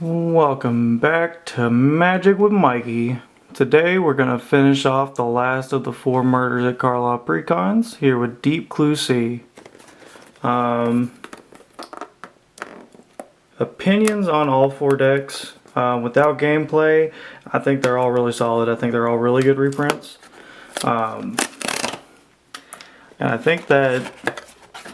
Welcome back to Magic with Mikey. Today we're going to finish off the last of the 4 murders at Karlov Precons here with Deep Clue C. Opinions on all 4 decks. Without gameplay, I think they're all really solid. I think they're all really good reprints. And I think that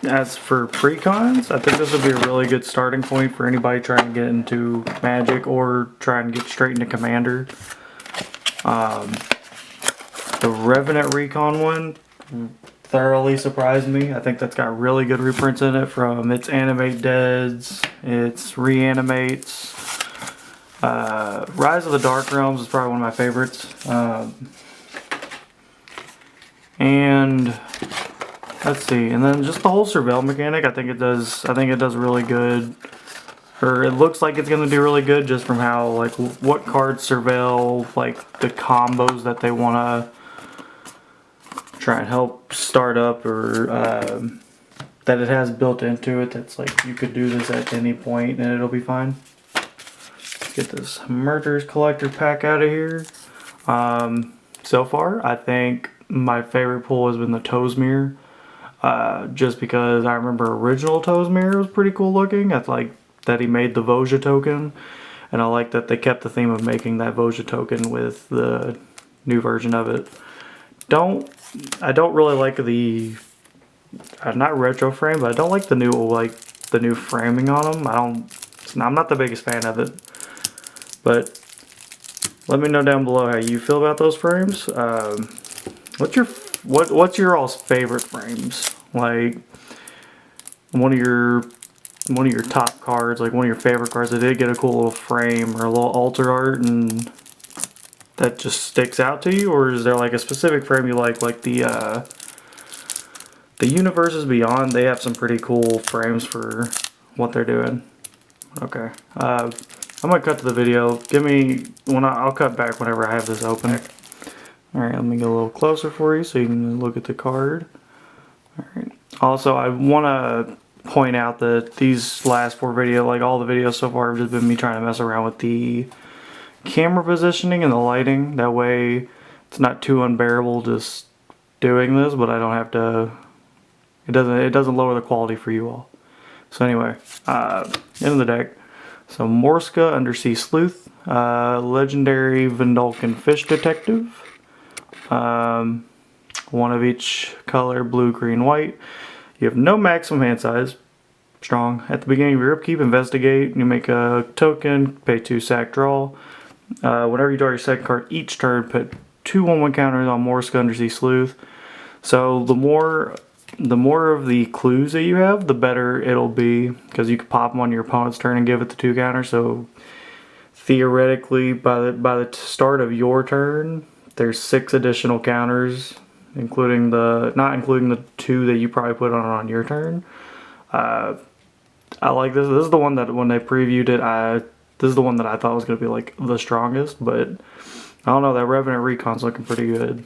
as for Precons, I think this would be a really good starting point for anybody trying to get into Magic or trying to get straight into Commander. The Revenant Recon one thoroughly surprised me. I think that's got really good reprints in it, from its Animate Deads, its Reanimates. Rise of the Dark Realms is probably one of my favorites. And let's see, and then just the whole surveil mechanic, I think it does really good. Or it looks like it's gonna do really good just from how, like, what cards surveil, like the combos that they wanna try and help start up, or that it has built into it. That's like, you could do this at any point and it'll be fine. Let's get this Murderers Collector pack out of here. So far, I think my favorite pull has been the Tozmir. Just because I remember original Tozmir was pretty cool looking. I like that he made the Voja token, and I like that they kept the theme of making that Voja token with the new version of it. I don't really like the not retro frame, but I don't like the new framing on them. I'm not the biggest fan of it. But let me know down below how you feel about those frames. What's your all's favorite frames? Like one of your top cards, like one of your favorite cards that did get a cool little frame or a little altar art and that just sticks out to you, or is there like a specific frame you like the Universes Beyond? They have some pretty cool frames for what they're doing. Okay, I'm gonna cut to the video. I'll cut back whenever I have this open. Alright, let me get a little closer for you so you can look at the card. Alright. Also, I want to point out that these last 4 videos, like all the videos so far, have just been me trying to mess around with the camera positioning and the lighting. That way, it's not too unbearable just doing this, but I don't have to. It doesn't lower the quality for you all. So anyway, into the deck. So Morska, Undersea Sleuth, Legendary Vendulkan Fish Detective. One of each color, blue, green, white. You have no maximum hand size. Strong. At the beginning of your upkeep, investigate. You make a token, pay 2 sack, draw. Whenever you draw your second card each turn, put 2 1/1 counters on Morska, Undersea Sleuth. So the more of the clues that you have, the better it'll be, because you can pop them on your opponent's turn and give it the 2 counters. So theoretically, by the start of your turn, there's 6 additional counters, not including the 2 that you probably put on your turn. I like this. This is the one that when they previewed it, this is the one that I thought was going to be like the strongest, but I don't know, that Revenant Recon's looking pretty good.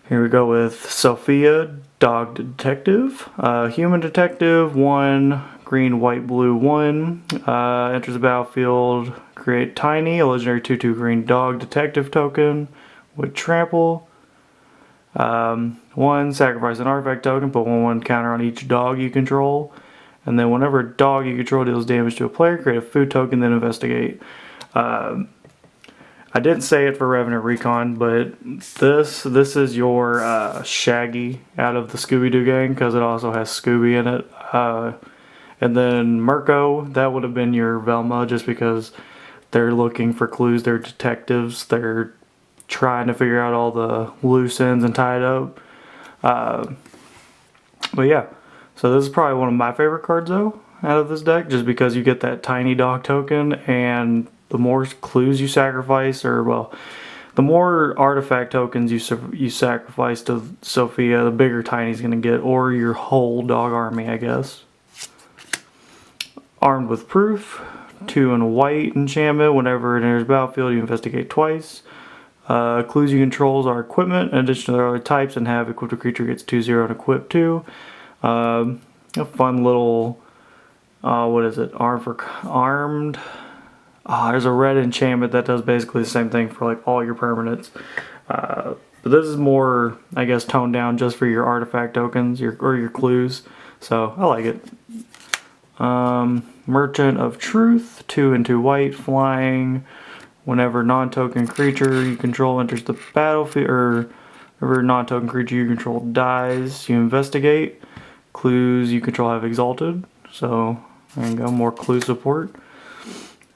Here we go with Sophia, Dog Detective. Human Detective, 1, green, white, blue, 1. Enters the battlefield, create Tiny, a legendary 2/2 green dog detective token with trample. 1, sacrifice an artifact token, put 1/1 counter on each dog you control. And then whenever a dog you control deals damage to a player, create a food token, then investigate. I didn't say it for Revenant Recon, but this is your Shaggy out of the Scooby-Doo gang, because it also has Scooby in it. And then Mirko, that would have been your Velma, just because they're looking for clues. They're detectives. They're trying to figure out all the loose ends and tie it up. But yeah, so this is probably one of my favorite cards though out of this deck, just because you get that tiny dog token, and the more clues you sacrifice, or well, the more artifact tokens you sacrifice to Sophia, the bigger Tiny's gonna get, or your whole dog army, I guess. Armed with Proof, 2 and white enchantment. Whenever it enters battlefield, you investigate twice. Clues you control are equipment in addition to their other types, and have equipped a creature gets 2/0 and equip 2. A fun little what is it? Armed. There's a red enchantment that does basically the same thing for like all your permanents. But this is more, I guess, toned down just for your artifact tokens, or your clues. So I like it. Merchant of Truth, 2 and 2 white, flying. Whenever non-token creature you control enters the battlefield, or whenever non-token creature you control dies, you investigate. Clues you control have exalted. So there you go, more clue support.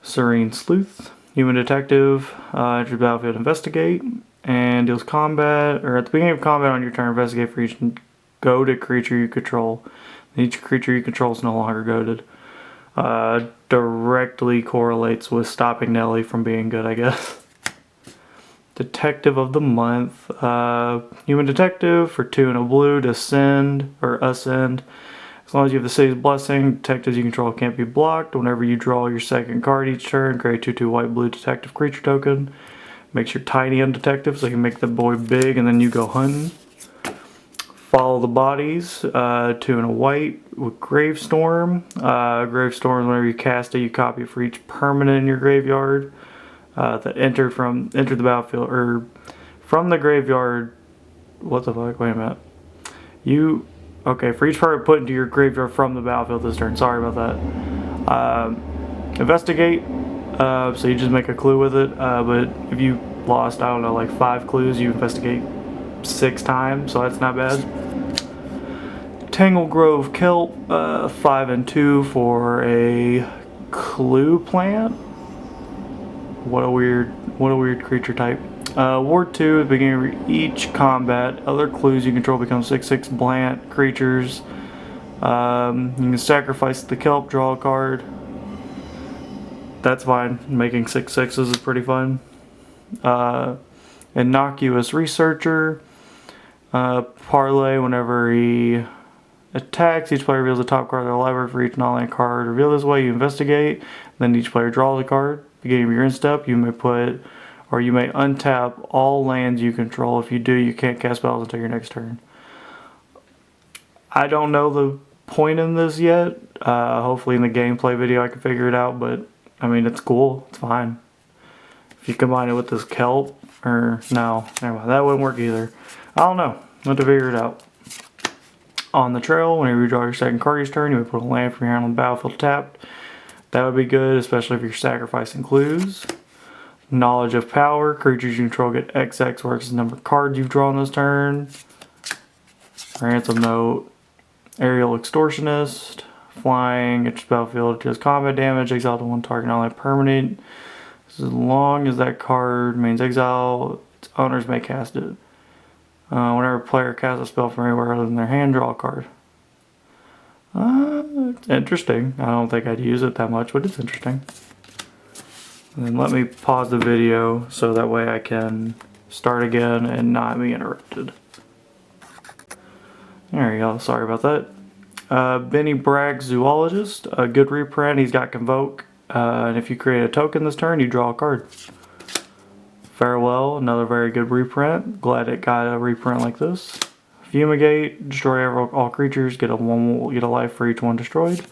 Serene Sleuth, Human Detective, enters the battlefield, investigate, and deals combat, or at the beginning of combat on your turn, investigate for each goaded creature you control. Each creature you control is no longer goaded. Directly correlates with stopping Nelly from being good, I guess. Detective of the Month, Human Detective for 2 and a blue, Ascend. As long as you have the city's blessing, detectives you control can't be blocked. Whenever you draw your second card each turn, create 2/2 white blue detective creature token. Makes your tiny undetective so you can make the boy big and then you go hunting. Follow the Bodies, 2 and a white with Gravestorm. Gravestorm, whenever you cast it, you copy it for each permanent in your graveyard that enter the battlefield, or from the graveyard. What the fuck? Wait a minute. Okay, for each card put into your graveyard from the battlefield this turn. Sorry about that. Investigate. So you just make a clue with it. But if you lost, I don't know, like 5 clues, you investigate 6 times, so that's not bad. Tangle Grove Kelp, 5 and 2 for a clue plant. What a weird creature type. Ward 2, at the beginning of each combat, other clues you control become 6/6 plant creatures. You can sacrifice the kelp, draw a card. That's fine. Making 6/6s is pretty fun. Innocuous Researcher. Parlay, whenever he attacks, each player reveals the top card of their library for each non-land card revealed this way. You investigate, then each player draws a card. Beginning of your end step, you may untap all lands you control. If you do, you can't cast spells until your next turn. I don't know the point in this yet. Hopefully in the gameplay video I can figure it out, but I mean, it's cool. It's fine. If you combine it with this kelp, or no, never mind, that wouldn't work either. I don't know. I'll have to figure it out. On the Trail, whenever you draw your second card each turn, you would put a land from your hand on the battlefield tapped. That would be good, especially if you're sacrificing clues. Knowledge of Power, creatures you control get XX works the number of cards you've drawn this turn. Ransom Note, Aerial Extortionist, flying, enters battlefield, deals combat damage, exile to 1 target, not only permanent. As long as that card means exile, its owners may cast it. Whenever a player casts a spell from anywhere other than their hand, draw a card. It's interesting. I don't think I'd use it that much, but it's interesting. And then let me pause the video so that way I can start again and not be interrupted. There you go. Sorry about that. Benny Bragg, Zoologist. A good reprint. He's got Convoke. And if you create a token this turn, you draw a card. Farewell, another very good reprint. Glad it got a reprint like this. Fumigate, destroy all creatures, get a life for each one destroyed.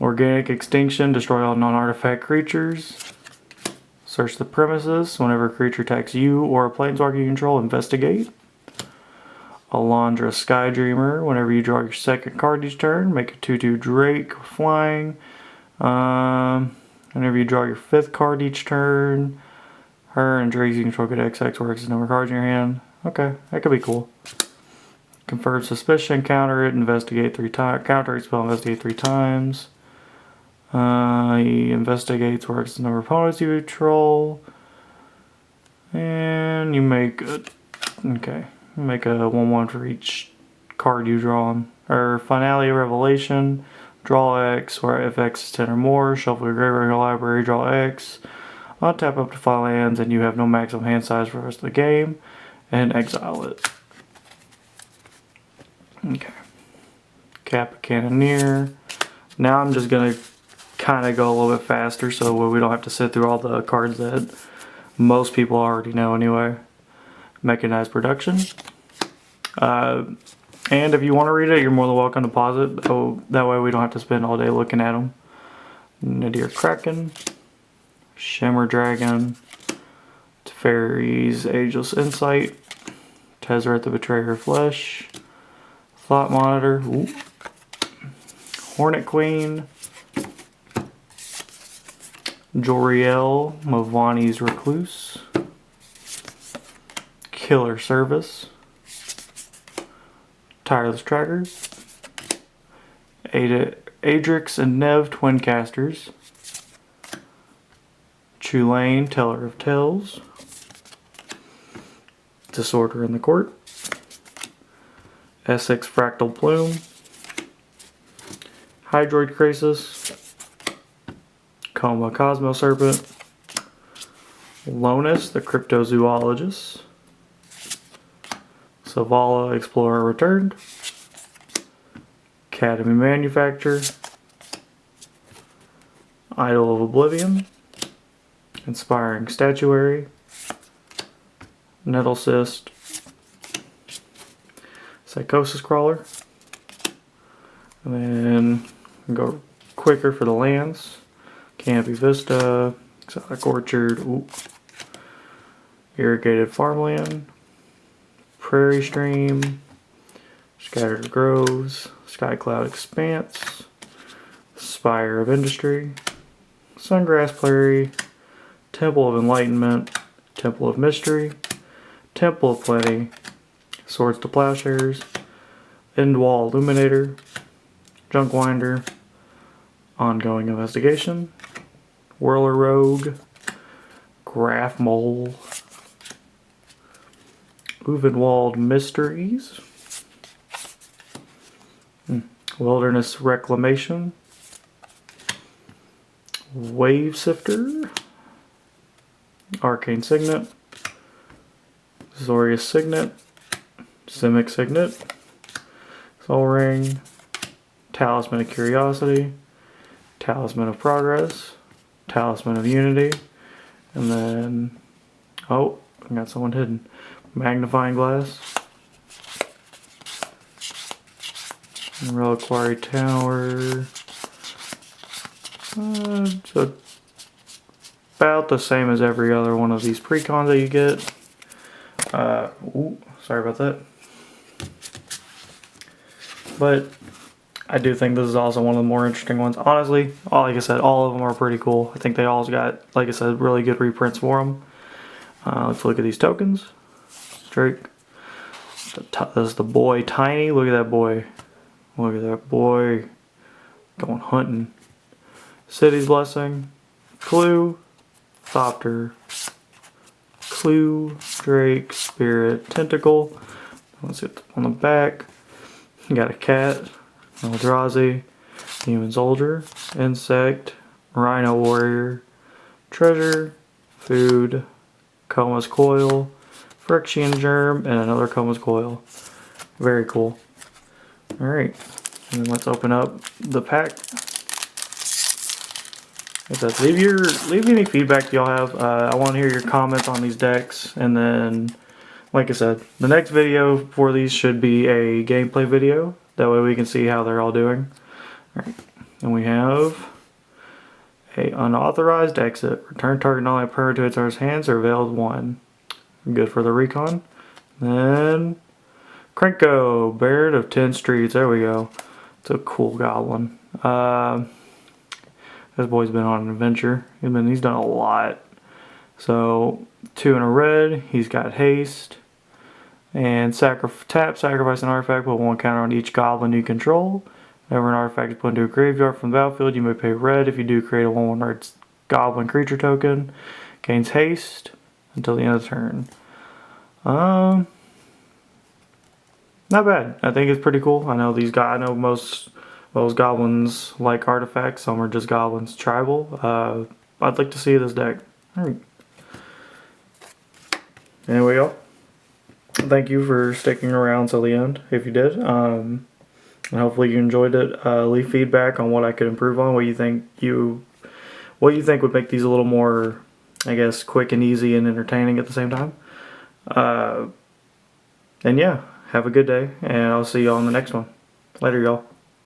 Organic Extinction, destroy all non-artifact creatures. Search the premises. Whenever a creature attacks you or a planeswalker you control, investigate. Alondra Skydreamer, whenever you draw your second card each turn, make a 2/2 Drake flying. Whenever you draw your 5th card each turn, her and Drakes you control get XX works the number of cards in your hand. Okay, that could be cool. Confirm Suspicion, counter it, investigate 3 times. Counter it, spell, investigate 3 times. He investigates, works the number of opponents you control. And you make a 1/1 for each card you draw. Or Finale Revelation, draw X, or if X is 10 or more, shuffle your graveyard library, draw X. Untap up to 5 lands, and you have no maximum hand size for the rest of the game, and exile it. Okay. Cap Cannoneer. Now I'm just gonna kind of go a little bit faster so we don't have to sit through all the cards that most people already know anyway. Mechanized Production. And if you want to read it, you're more than welcome to pause it. Oh, that way we don't have to spend all day looking at them. Nadir Kraken, Shimmer Dragon, Teferi's Ageless Insight, Tezzeret the Betrayer of Flesh, Thought Monitor, ooh, Hornet Queen, Joriel, Mavani's Recluse, Killer Service, Tireless Trackers, Adrix and Nev Twin Casters, Chulane, Teller of Tales, Disorder in the Court, Essex Fractal Plume, Hydroid Krasis, Coma Cosmo Serpent, Lonus the Cryptozoologist, Savala Explorer Returned, Academy Manufacturer, Idol of Oblivion, Inspiring Statuary, Nettlecyst, Psychosis Crawler, and then go quicker for the lands, Canopy Vista, Exotic Orchard, ooh, Irrigated Farmland, Prairie Stream, Scattered Groves, Sky Cloud Expanse, Spire of Industry, Sungrass Prairie, Temple of Enlightenment, Temple of Mystery, Temple of Plenty, Swords to Plowshares, Endwall Illuminator, Junkwinder, Ongoing Investigation, Whirler Rogue, Graph Mole, Uvenwald Mysteries, Wilderness Reclamation, Wave Sifter, Arcane Signet, Zorius Signet, Simic Signet, Soul Ring, Talisman of Curiosity, Talisman of Progress, Talisman of Unity, and then, oh, I got someone hidden. Magnifying Glass, Reliquary Tower, so about the same as every other one of these precons that you get. Ooh, sorry about that. But I do think this is also one of the more interesting ones. Honestly, like I said, all of them are pretty cool. I think they all got, like I said, really good reprints for them. Let's look at these tokens. Drake. This is the boy Tiny. Look at that boy. Look at that boy. Going hunting. City's Blessing. Clue. Thopter. Clue. Drake. Spirit. Tentacle. Let's get on the back. You got a cat. Eldrazi. Human Soldier. Insect. Rhino Warrior. Treasure. Food. Coma's Coil. Phyrexian Germ, and another Coma's Coil. Very cool. Alright, and then let's open up the pack. It says, leave any feedback y'all have. I want to hear your comments on these decks, and then, like I said, the next video for these should be a gameplay video. That way we can see how they're all doing. Alright, and we have a unauthorized exit. Return target non-life permanent to its owner's hands or veiled one. Good for the recon. Then Krenko, Baird of 10 Streets. There we go. It's a cool goblin. This boy's been on an adventure. He's done a lot. So 2 in a red. He's got haste. And tap, sacrifice an artifact, put 1 counter on each goblin you control. Whenever an artifact is put into a graveyard from the battlefield, you may pay red. If you do, create a 1/1 red goblin creature token. Gains haste until the end of the turn. Not bad. I think it's pretty cool. I know these guys. I know most goblins like artifacts. Some are just goblins tribal. I'd like to see this deck. Alright. There we go. Thank you for sticking around till the end. If you did, and hopefully you enjoyed it. Leave feedback on what I could improve on. What you think would make these a little more, I guess, quick and easy and entertaining at the same time. And yeah, have a good day, and I'll see y'all in the next one. Later, y'all.